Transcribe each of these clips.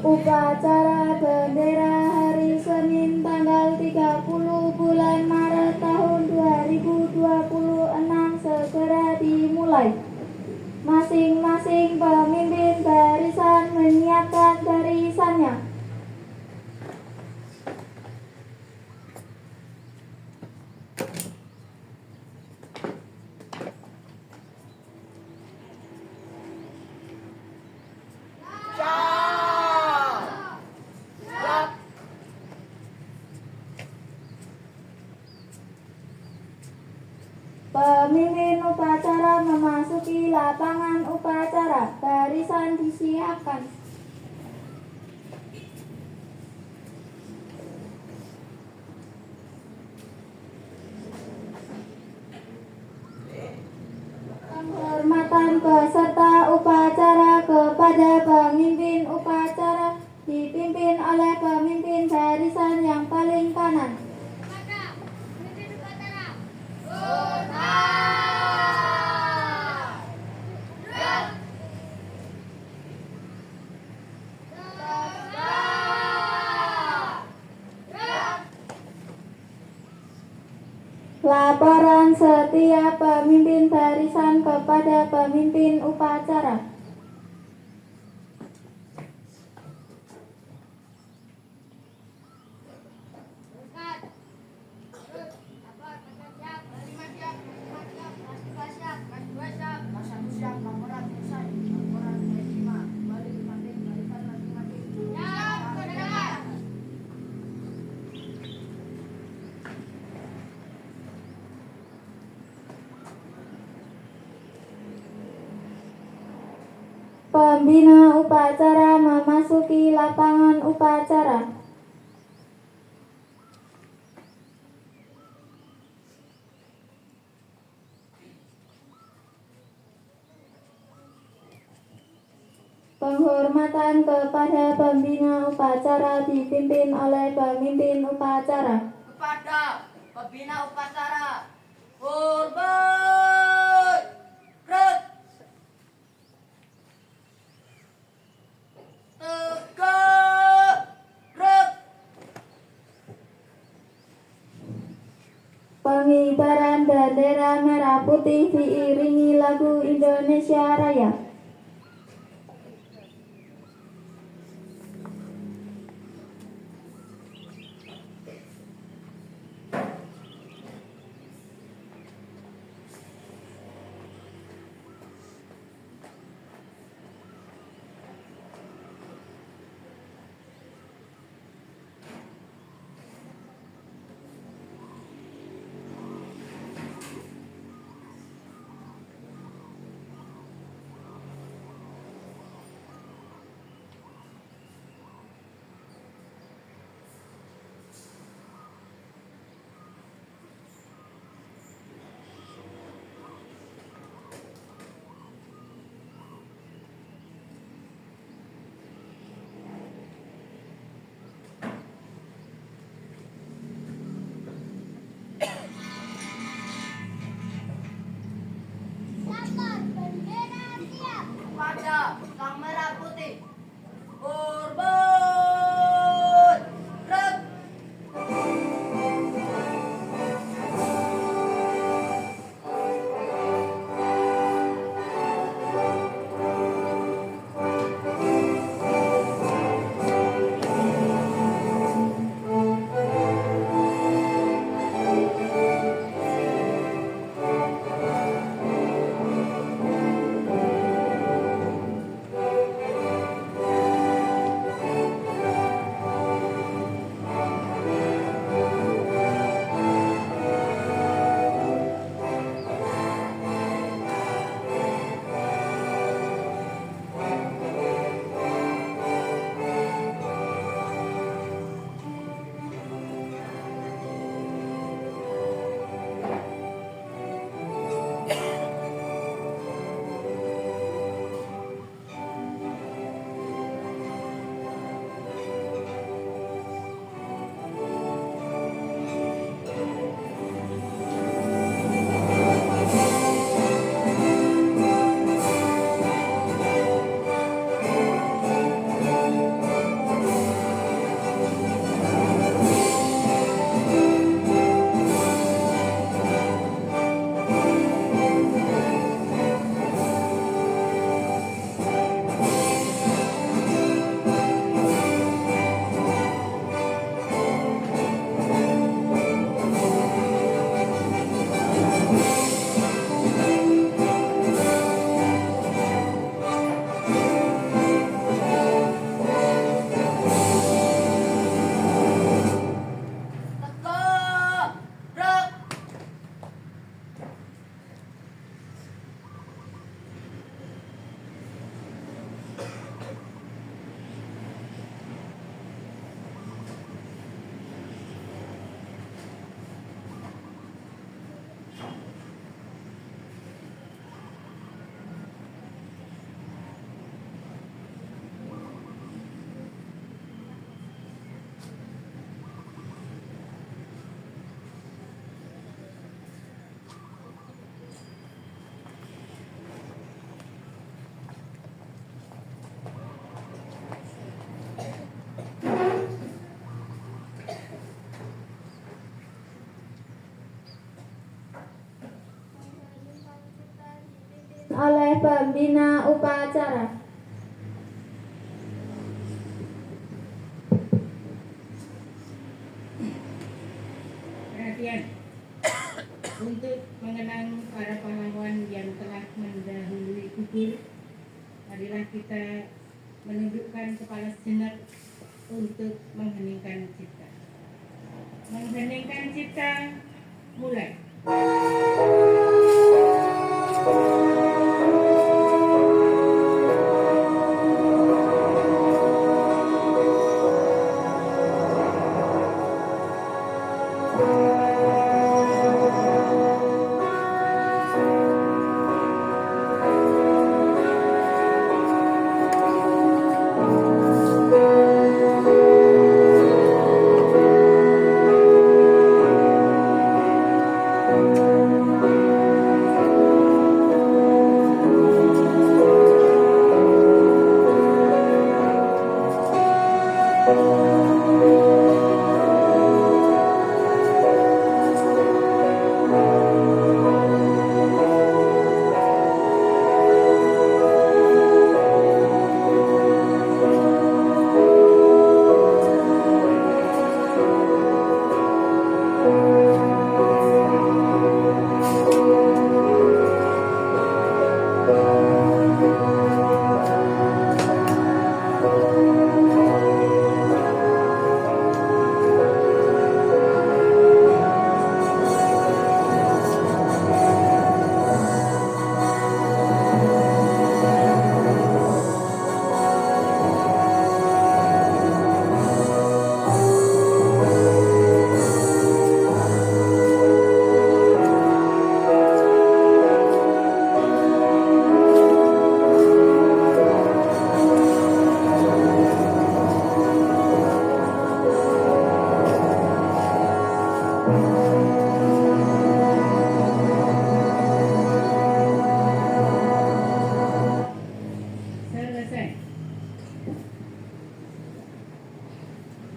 Upacara bendera hari Senin tanggal 30 bulan Maret tahun 2026 segera dimulai. Masing-masing pemimpin barisan menyiapkan barisannya. Pemimpin upacara memasuki lapangan upacara. Barisan disiapkan. Penghormatan peserta upacara kepada pemimpin upacara dipimpin oleh pemimpin barisan yang paling kanan. Laporan setiap pemimpin barisan kepada pemimpin upacara. Pembina upacara memasuki lapangan upacara. Penghormatan kepada pembina upacara dipimpin oleh pemimpin upacara. Kepada pembina upacara, hormat, red, tegak, red. Pengibaran bendera merah putih diiringi lagu Indonesia Raya. pembina upacara. Perhatian untuk mengenang para pahlawan yang telah mendahului gugur, marilah kita menundukkan kepala sejenak untuk mengheningkan cipta. Mengheningkan cipta, mulai.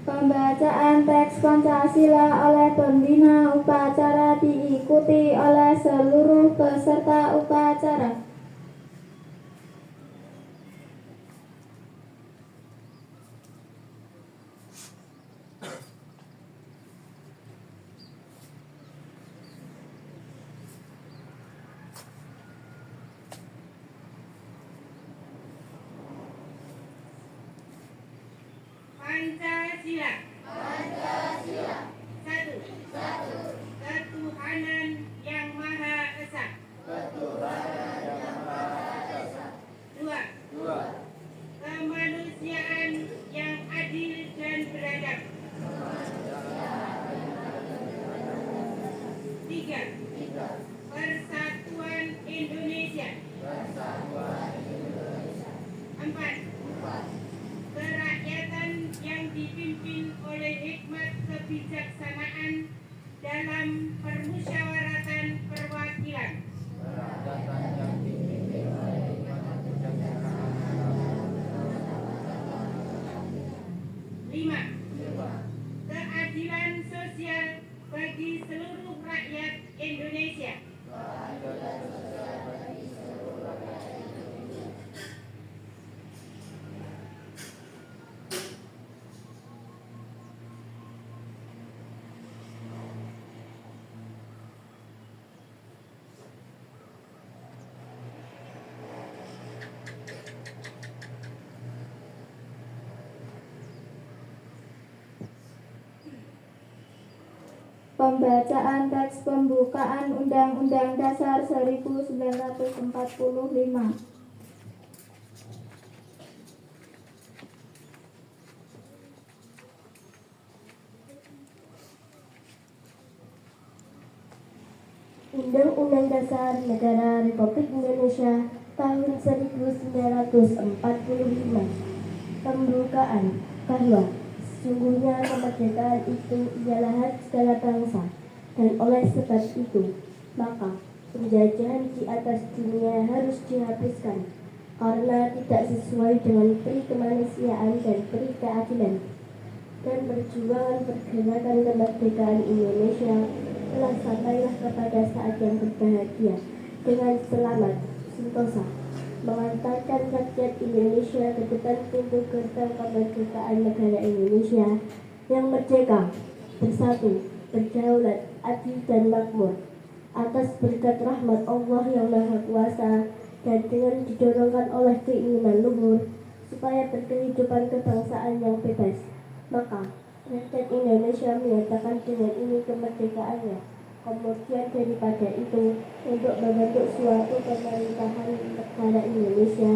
Pembacaan teks Pancasila oleh pembina upacara diikuti oleh seluruh peserta upacara. Pancasila. Satu. Ketuhanan yang Maha Esa. Dua. Kemanusiaan yang adil dan beradab. Tiga. Persatuan Indonesia. Empat. Kerakyatan yang dipimpin oleh hikmat kebijaksanaan dalam permusyawaratan perwakilan. Lima. Keadilan sosial bagi seluruh rakyat Indonesia. Pembacaan teks pembukaan Undang-Undang Dasar 1945. Undang-Undang Dasar Negara Republik Indonesia tahun 1945. Pembukaan bahwa sesungguhnya kemerdekaan itu ialah hak segala bangsa, dan oleh sebab itu maka penjajahan di atas dunia harus dihapuskan karena tidak sesuai dengan peri kemanusiaan dan peri keadilan. Dan perjuangan pergerakan kemerdekaan Indonesia telah sampailah kepada saat yang berbahagia dengan selamat, sentosa. mengantarkan rakyat Indonesia ke depan pintu gerbang kemerdekaan negara Indonesia yang merdeka, bersatu, berdaulat, adil dan makmur. Atas berkat rahmat Allah yang Maha Kuasa dan dengan didorongkan oleh keinginan luhur supaya berkehidupan kebangsaan yang bebas, maka rakyat Indonesia menyatakan dengan ini kemerdekaannya. Kemudian daripada itu, untuk membentuk suatu pemerintahan negara Indonesia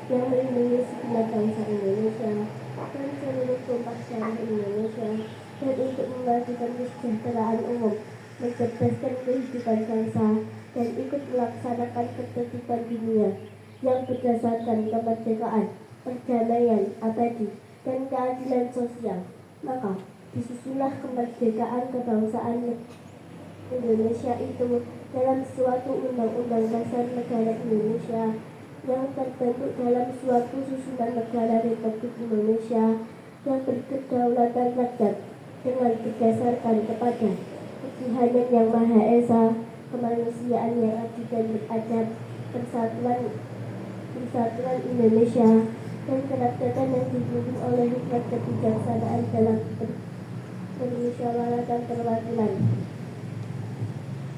yang melindungi segenap bangsa Indonesia dan seluruh tumpah darah Indonesia, dan untuk membagikan kesejahteraan umum, mencerdaskan kehidupan bangsa, dan ikut melaksanakan ketertiban dunia yang berdasarkan kemerdekaan, perdamaian abadi, dan keadilan sosial. Maka disusunlah kemerdekaan kebangsaan Indonesia itu dalam suatu undang-undang dasar negara Indonesia yang terbentuk dalam suatu susunan negara Republik Indonesia yang berkedaulatan rakyat dengan berdasarkan kepada ketuhanan yang Maha Esa, kemanusiaan yang adil dan beradab, persatuan Indonesia, dan kerakyatan yang dipimpin oleh hikmat kebijaksanaan dalam permusyawaratan perwakilan,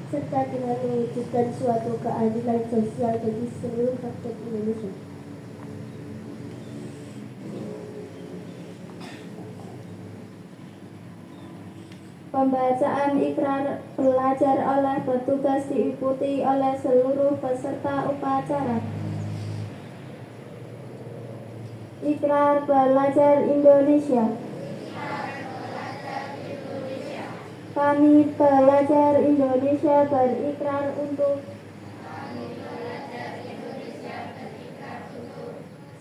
serta dengan mewujudkan suatu keadilan sosial bagi seluruh rakyat Indonesia. Pembacaan ikrar pelajar oleh petugas diikuti oleh seluruh peserta upacara. Ikrar pelajar Indonesia. Kami pelajar Indonesia berikrar untuk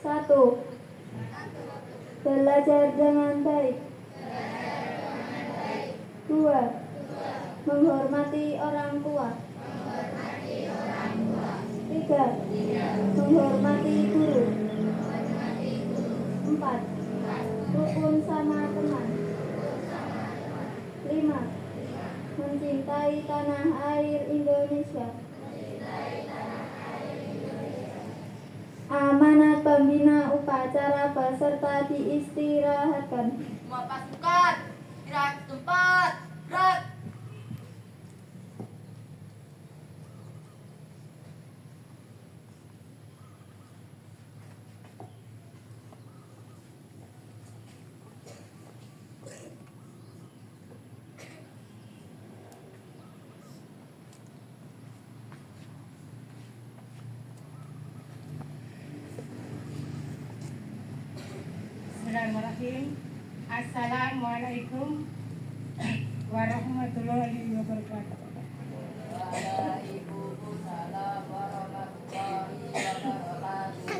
1. Belajar dengan baik. 2. Menghormati orang tua. 3. Menghormati guru. 4. Rukun sama teman. 5. Mencintai tanah air Indonesia. Amanat pembina upacara peserta diistirahatkan. Semua pasukan, gerak tempat, gerak. Bismillahirrahmanirrahim. Assalamualaikum warahmatullahi wabarakatuh. Waalaikumsalam warahmatullahi wabarakatuh.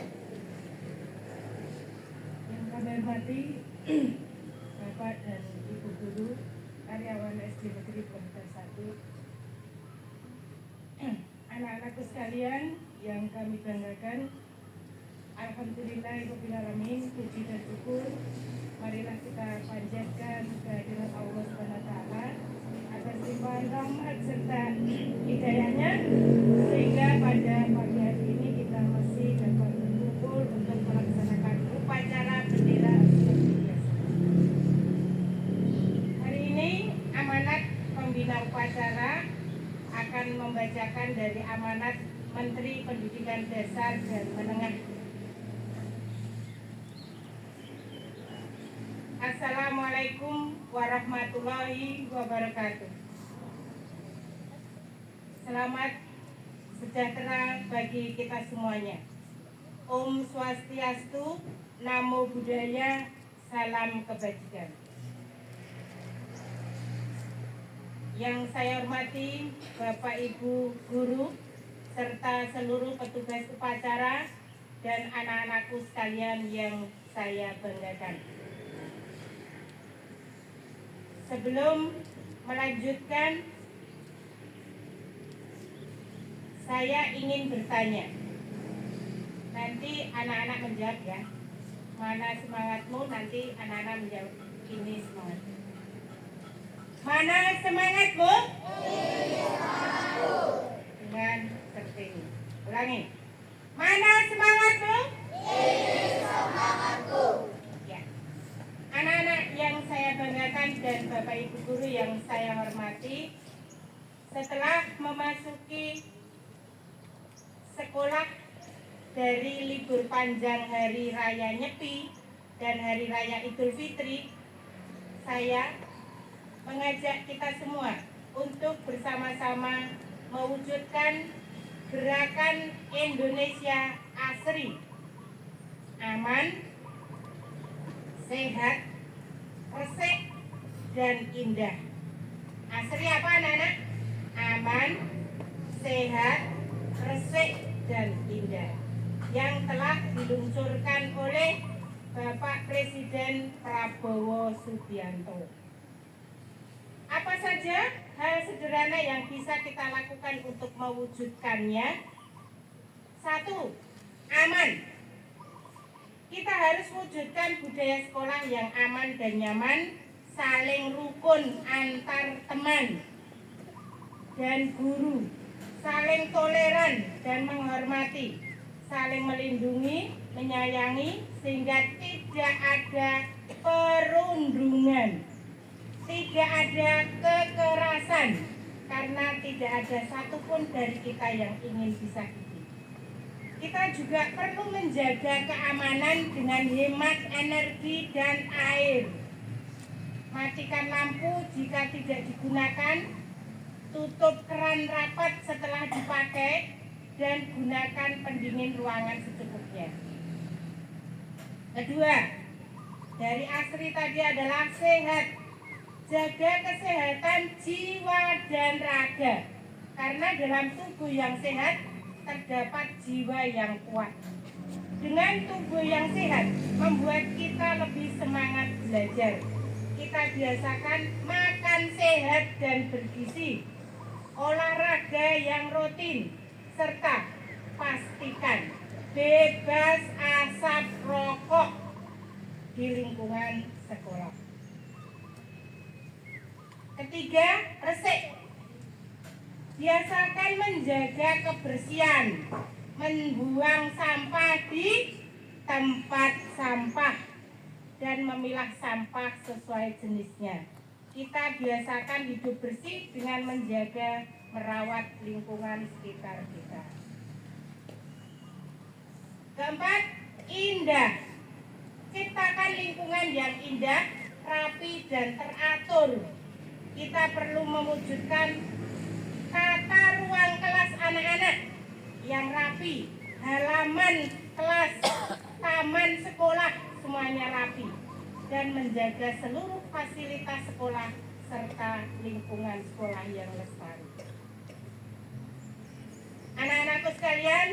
Yang kami hormati Bapak dan Ibu Guru, karyawan SD Negeri Pondok 1, anak-anakku sekalian yang kami banggakan, alhamdulillahirobbilalamin, puji dan syukur marilah kita panjatkan kehadiran Allah SWT atas limpahan rahmat serta hidayahnya, sehingga pada pagi hari ini kita masih dapat berkumpul untuk melaksanakan upacara bendera seperti biasa. Hari ini amanat pembina upacara akan membacakan dari amanat Menteri Pendidikan Dasar dan Menengah. Assalamualaikum warahmatullahi wabarakatuh. Selamat sejahtera bagi kita semuanya. Om Swastiastu, Namo Buddhaya, salam kebajikan. Yang saya hormati Bapak Ibu Guru serta seluruh petugas upacara dan anak-anakku sekalian yang saya banggakan. Sebelum melanjutkan, saya ingin bertanya. Nanti anak-anak menjawab ya. Mana semangatmu, nanti anak-anak menjawab. Ini semangat. Mana semangatmu? Dengan seperti ini. Ulangi. Mana semangatmu? Ya. Anak-anak yang saya banggakan dan Bapak Ibu guru yang saya hormati, setelah memasuki sekolah dari libur panjang Hari Raya Nyepi dan Hari Raya Idul Fitri, saya mengajak kita semua untuk bersama-sama mewujudkan gerakan Indonesia Asri, aman, sehat, resik, dan indah. Asri apa anak-anak? Aman, sehat, resik, dan indah, yang telah diluncurkan oleh Bapak Presiden Prabowo Subianto. Apa saja hal sederhana yang bisa kita lakukan untuk mewujudkannya? 1. Aman. Kita harus wujudkan budaya sekolah yang aman dan nyaman, saling rukun antar teman dan guru, saling toleran dan menghormati, saling melindungi, menyayangi, sehingga tidak ada perundungan, tidak ada kekerasan, karena tidak ada satupun dari kita yang ingin disakiti. Kita juga perlu menjaga keamanan dengan hemat energi dan air. Matikan lampu jika tidak digunakan, tutup keran rapat setelah dipakai, dan gunakan pendingin ruangan secukupnya. Kedua, dari Asri tadi adalah sehat. Jaga kesehatan jiwa dan raga, karena dalam tubuh yang sehat terdapat jiwa yang kuat. Dengan tubuh yang sehat membuat kita lebih semangat belajar. Kita biasakan makan sehat dan bergizi, olahraga yang rutin, serta pastikan bebas asap rokok di lingkungan sekolah. Ketiga, resik. Biasakan menjaga kebersihan, membuang sampah di tempat sampah, dan memilah sampah sesuai jenisnya. Kita biasakan hidup bersih dengan menjaga, merawat lingkungan sekitar kita. Keempat, indah. Ciptakan lingkungan yang indah, rapi, dan teratur. Kita perlu mewujudkan tata ruang kelas anak-anak yang rapi, halaman kelas, taman sekolah, semuanya rapi, dan menjaga seluruh fasilitas sekolah serta lingkungan sekolah yang lestari. Anak-anakku sekalian,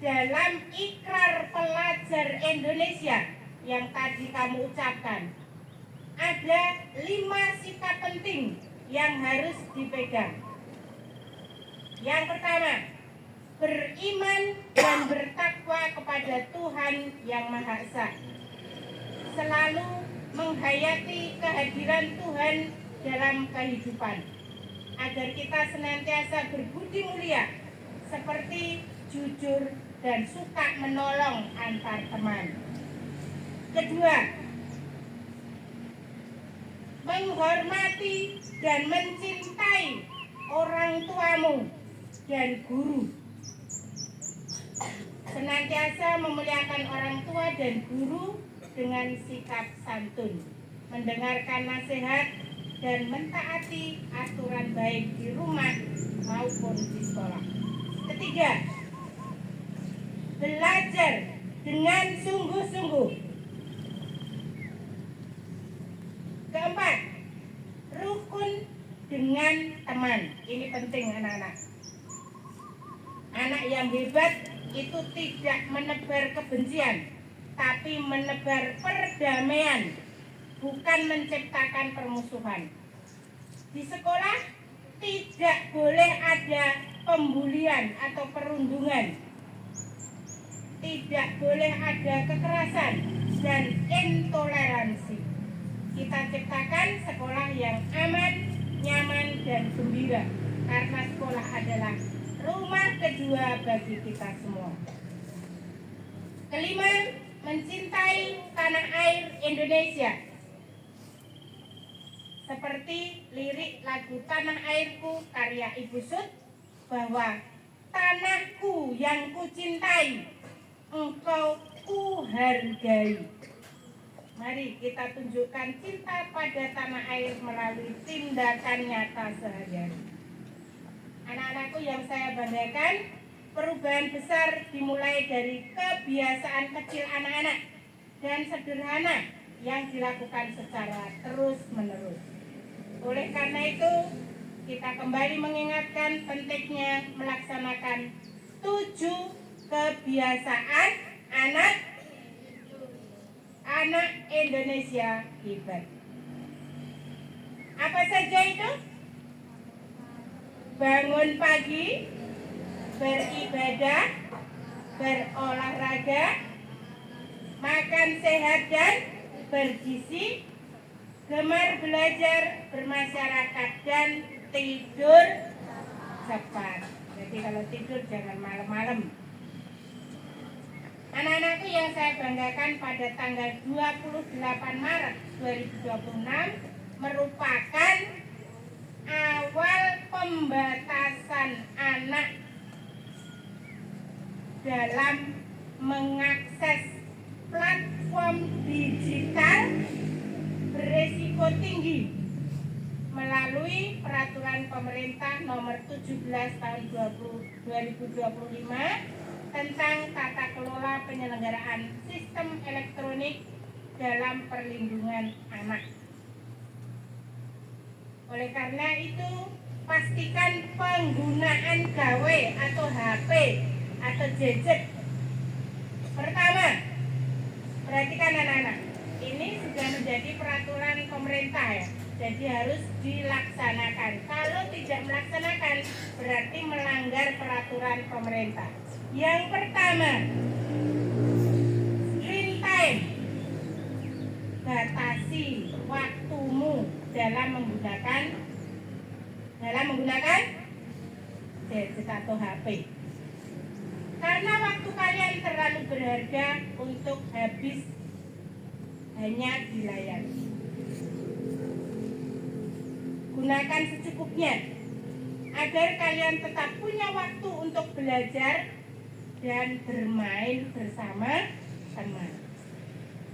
dalam Ikrar Pelajar Indonesia yang tadi kamu ucapkan, ada 5 sikap penting yang harus dipegang. Yang pertama, beriman dan bertakwa kepada Tuhan Yang Maha Esa. Selalu menghayati kehadiran Tuhan dalam kehidupan, agar kita senantiasa berbudi mulia, seperti jujur dan suka menolong antar teman. Kedua, menghormati dan mencintai orang tuamu dan guru. Senantiasa memuliakan orang tua dan guru dengan sikap santun, mendengarkan nasihat, dan mentaati aturan baik di rumah maupun di sekolah. Ketiga, belajar dengan sungguh-sungguh. Keempat, rukun dengan teman. Ini penting anak-anak. Anak yang hebat itu tidak menebar kebencian, tapi menebar perdamaian, bukan menciptakan permusuhan. Di sekolah tidak boleh ada pembulian atau perundungan, tidak boleh ada kekerasan dan intoleransi. Kita ciptakan sekolah yang aman, nyaman, dan gembira, karena sekolah adalah rumah kedua bagi kita semua. Kelima, mencintai tanah air Indonesia. Seperti lirik lagu Tanah Airku karya Ibu Sud, bahwa tanahku yang kucintai, engkau ku hargai. Mari kita tunjukkan cinta pada tanah air melalui tindakan nyata sehari-hari. Anak-anakku yang saya banggakan, perubahan besar dimulai dari kebiasaan kecil anak-anak dan sederhana yang dilakukan secara terus-menerus. Oleh karena itu, kita kembali mengingatkan pentingnya melaksanakan 7 kebiasaan anak Indonesia hebat. Apa saja itu? Bangun pagi, beribadah, berolahraga, makan sehat dan bergizi, gemar belajar, bermasyarakat, dan tidur cepat. Jadi kalau tidur jangan malam-malam. Anak-anakku yang saya banggakan, pada tanggal 28 Maret 2026 merupakan awal pembatasan anak dalam mengakses platform digital beresiko tinggi melalui peraturan pemerintah nomor 17 tahun 2025 tentang tata kelola penyelenggaraan sistem elektronik dalam perlindungan anak. Oleh karena itu, pastikan penggunaan gawe atau HP atau gadget. Pertama, perhatikan anak-anak, ini sudah menjadi peraturan pemerintah ya, jadi harus dilaksanakan. Kalau tidak melaksanakan, berarti melanggar peraturan pemerintah. Yang pertama, screen time. Batasi waktumu dalam menggunakan gadget atau HP. Karena waktu kalian terlalu berharga untuk habis hanya di layar. Gunakan secukupnya agar kalian tetap punya waktu untuk belajar dan bermain bersama teman.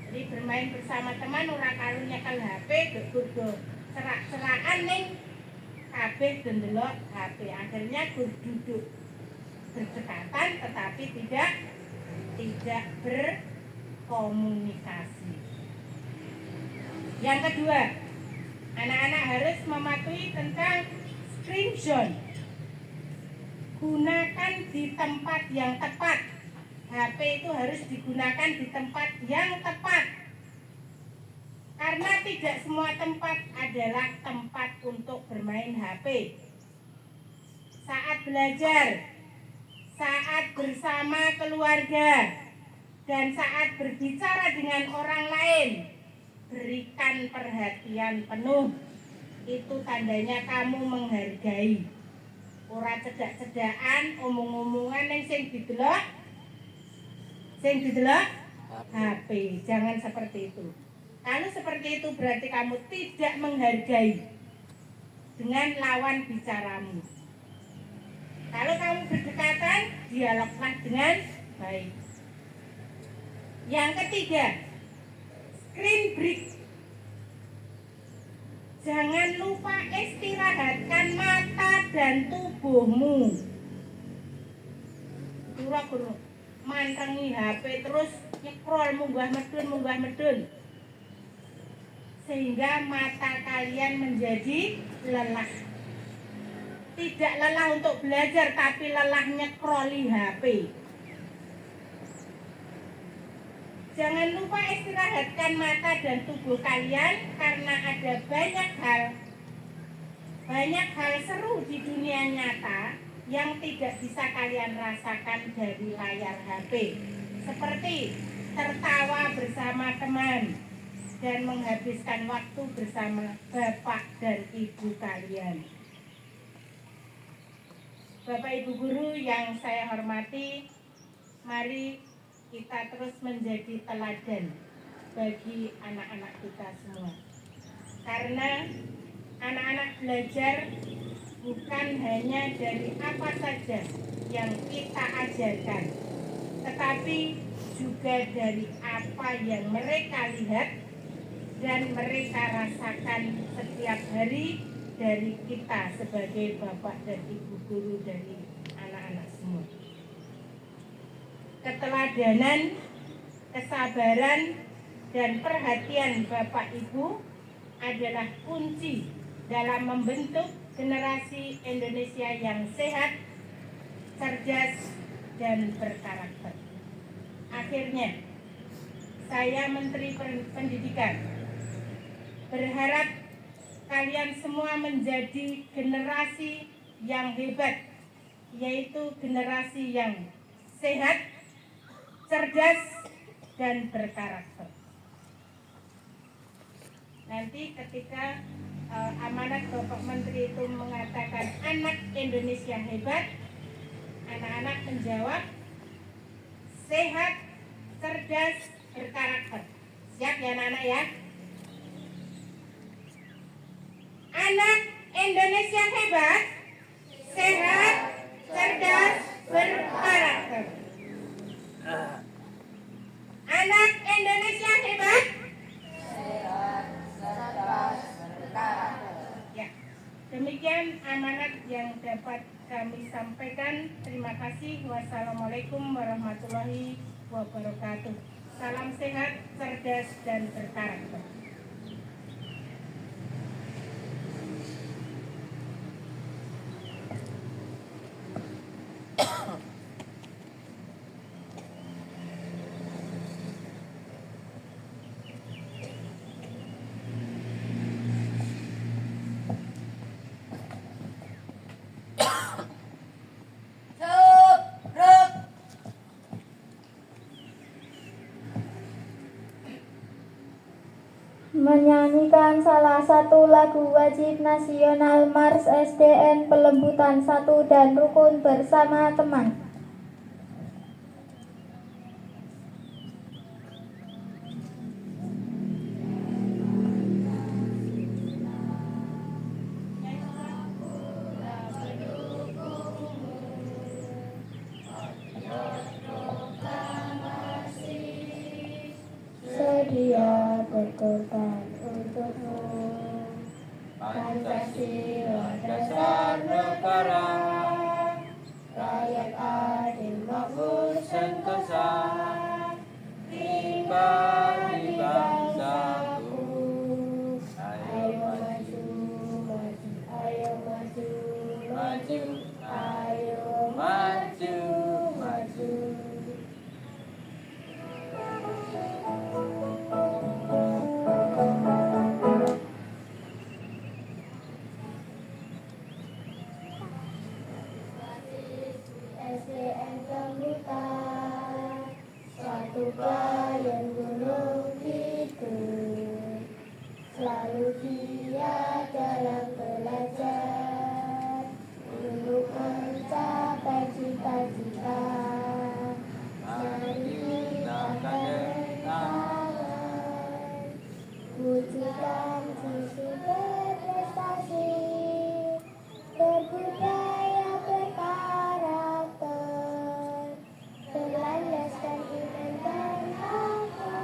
Jadi bermain bersama teman ora kalau nyekel HP kudu serak-serakan ning kabeh ndelok HP. Akhirnya kudu duduk berdekatan tetapi tidak berkomunikasi. Yang kedua, anak-anak harus mematuhi tentang screen zone. Gunakan di tempat yang tepat. HP itu harus digunakan di tempat yang tepat. Karena tidak semua tempat adalah tempat untuk bermain HP. Saat belajar, saat bersama keluarga, dan saat berbicara dengan orang lain, berikan perhatian penuh. Itu tandanya kamu menghargai. Ora cedak-cedakan, omong-omongan yang sing didelok HP. Jangan seperti itu. Kalau seperti itu berarti kamu tidak menghargai dengan lawan bicaramu. Kalau kamu berdekatan, dialoglah dengan baik. Yang ketiga, screen break. Jangan lupa istirahatkan mata dan tubuhmu. Kura-kura mantengi HP terus nyekrol munggah medun. Sehingga mata kalian menjadi lelah. Tidak lelah untuk belajar, tapi lelah nyekroli HP. Jangan lupa istirahatkan mata dan tubuh kalian, karena ada banyak hal seru di dunia nyata yang tidak bisa kalian rasakan dari layar HP. Seperti tertawa bersama teman dan menghabiskan waktu bersama bapak dan ibu kalian. Bapak Ibu guru yang saya hormati, mari kita terus menjadi teladan bagi anak-anak kita semua. Karena anak-anak belajar bukan hanya dari apa saja yang kita ajarkan, tetapi juga dari apa yang mereka lihat dan mereka rasakan setiap hari dari kita sebagai bapak dan ibu guru dari anak-anak semua. Keteladanan, kesabaran, dan perhatian bapak ibu adalah kunci dalam membentuk generasi Indonesia yang sehat, cerdas, dan berkarakter. Akhirnya, saya Menteri Pendidikan berharap kalian semua menjadi generasi yang hebat, yaitu generasi yang sehat, cerdas, dan berkarakter. Nanti ketika amanat Bapak Menteri itu mengatakan anak Indonesia hebat, anak-anak menjawab sehat, cerdas, berkarakter. Siap ya anak-anak ya? Anak Indonesia hebat, sehat, cerdas, berkarakter. Anak Indonesia hebat, sehat, cerdas, berkarakter. ya. Demikian amanat yang dapat kami sampaikan. Terima kasih. Wassalamualaikum warahmatullahi wabarakatuh. Salam sehat, cerdas, dan berkarakter. Gerak. Menyanyikan salah satu lagu wajib nasional Mars SDN Pelembutan 1 dan Rukun bersama teman. Sedia berkorban untukmu, Pancasila dasar negara, rakyat adil makmur sentosa, pribadi bangsaku. Ayo maju, maju, ayo maju, maju, ayo maju, maju. SDN Pelembutan, suatu pelayan gunung itu, selalu giat dalam belajar untuk mencapai cita-cita. Mari kita tangan, wujudkan visi berprestasi, berbudaya berkarakter, berlandaskan iman dan takwa.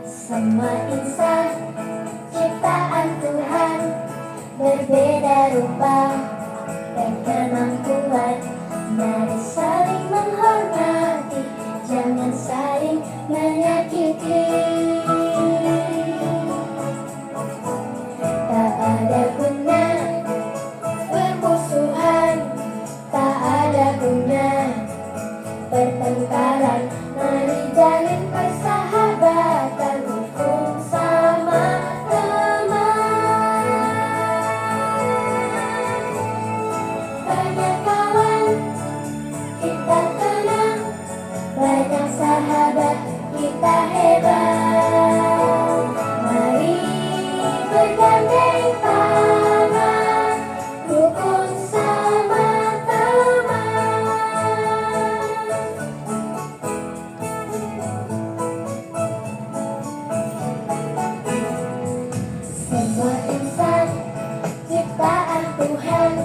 Semua insan ciptaan Tuhan berbeda rupa dan kemampuan. Mari saling menghormati, jangan saling menyakiti. Tak ada guna permusuhan, tak ada guna pertengkaran. Mari jalin persahabatan, hukum sama teman. Tuhan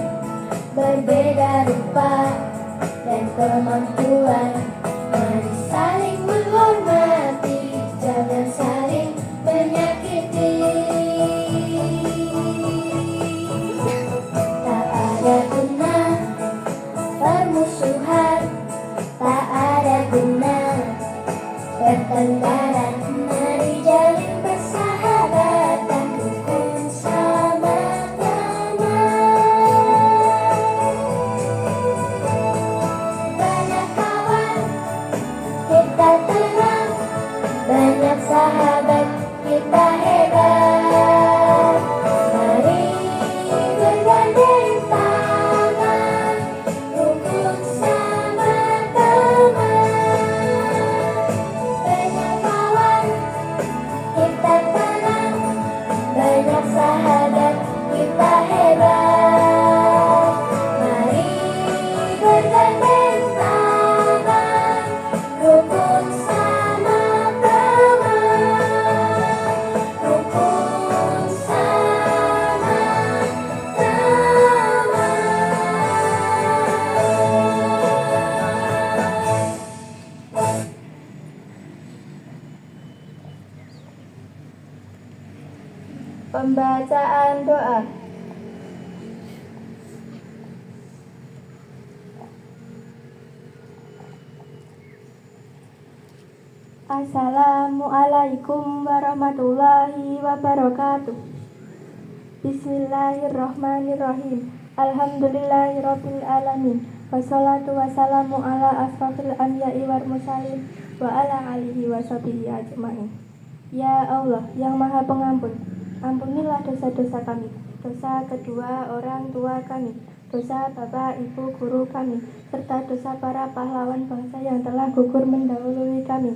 berbeda rupa dan kemampuan. Mari saling menghormati, jangan saling menyakiti. Tak ada guna permusuhan, tak ada guna pertengkaran. Mari jalin persahabatan, rukun sama teman. Banyak kawan, kita tenang. Banyak sahabat, kita hebat. Mari bergandeng tangan, rukun sama teman. Banyak kawan, kita tenang. Banyak sahabat, kita hebat. Mari bergandeng tangan, rukun sama teman. Rukun sama teman. Pembacaan doa. Assalamualaikum warahmatullahi wabarakatuh. Bismillahirrahmanirrahim. Alhamdulillahirabbil alamin. Wassalatu wassalamu ala asrofil anbiya'i wal mursalin wa ala alihi wa sahbihi ajmain. Ya Allah yang Maha Pengampun, ampunilah dosa-dosa kami, dosa kedua orang tua kami, dosa bapak, ibu, guru kami, serta dosa para pahlawan bangsa yang telah gugur mendahului kami.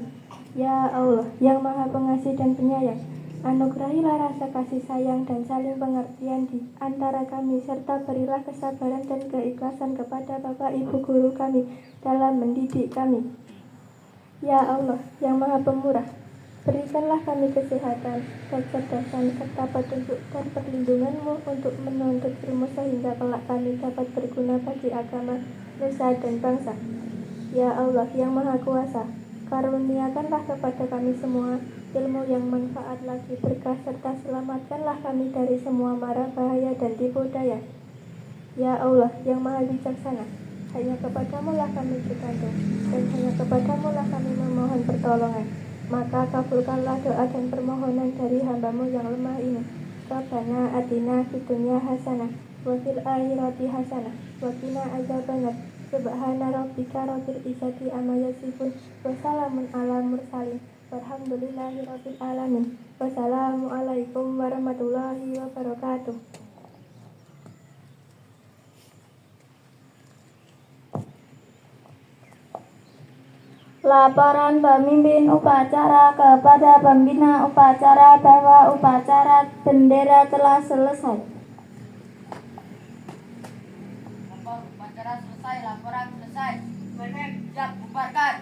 Ya Allah yang Maha Pengasih dan Penyayang, anugerahilah rasa kasih sayang dan saling pengertian di antara kami, serta berilah kesabaran dan keikhlasan kepada bapak, ibu, guru kami dalam mendidik kami. Ya Allah yang Maha Pemurah, berikanlah kami kesehatan, kecerdasan, serta petunjuk dan perlindungan-Mu untuk menuntut ilmu sehingga kelak kami dapat berguna bagi agama, nusa, dan bangsa. Ya Allah yang Maha Kuasa, karuniakanlah kepada kami semua ilmu yang manfaat lagi berkah, serta selamatkanlah kami dari semua mara bahaya dan tipu daya. Ya Allah yang Maha Bijaksana, hanya kepadamu lah kami bergantung, dan hanya kepadamu lah kami memohon pertolongan. Maka kabulkanlah doa dan permohonan dari hamba-Mu yang lemah ini. Rabbana atina fid dunya hasanah wa fil akhirati hasanah wa qina adzabannar. Subhana rabbika rabbil izzati amma yasifun wa salamun ala mursalin walhamdulillahi rabbil alamin. Wassalamualaikum warahmatullahi wabarakatuh. Laporan pemimpin upacara kepada pembina upacara bahwa upacara bendera telah selesai. Upacara selesai, laporan selesai. Siap, bubarkan.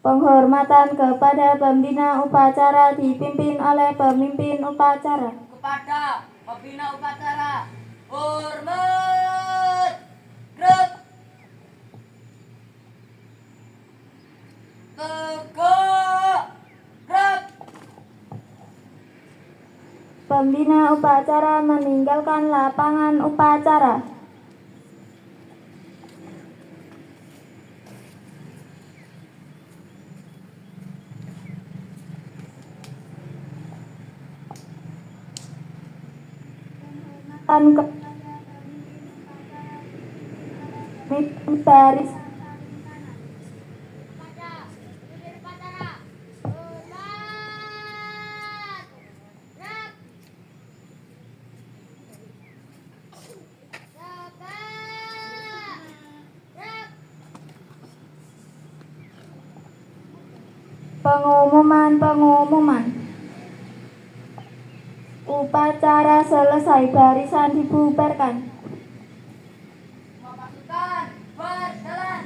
Penghormatan kepada pembina upacara dipimpin oleh pemimpin upacara. Kepada pembina upacara, hormat. Gerak. Tegak. Gerak. Pembina upacara meninggalkan lapangan upacara. Baris Pengumuman. Upacara selesai, barisan dibubarkan. Semua pasukan berjalan.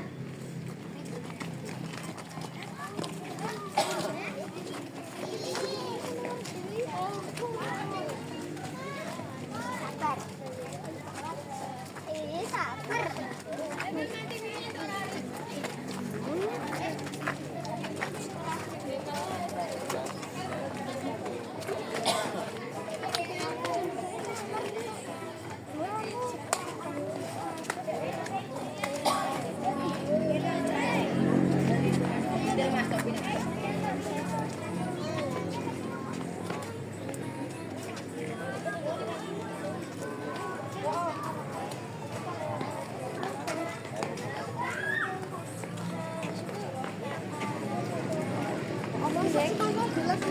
Omong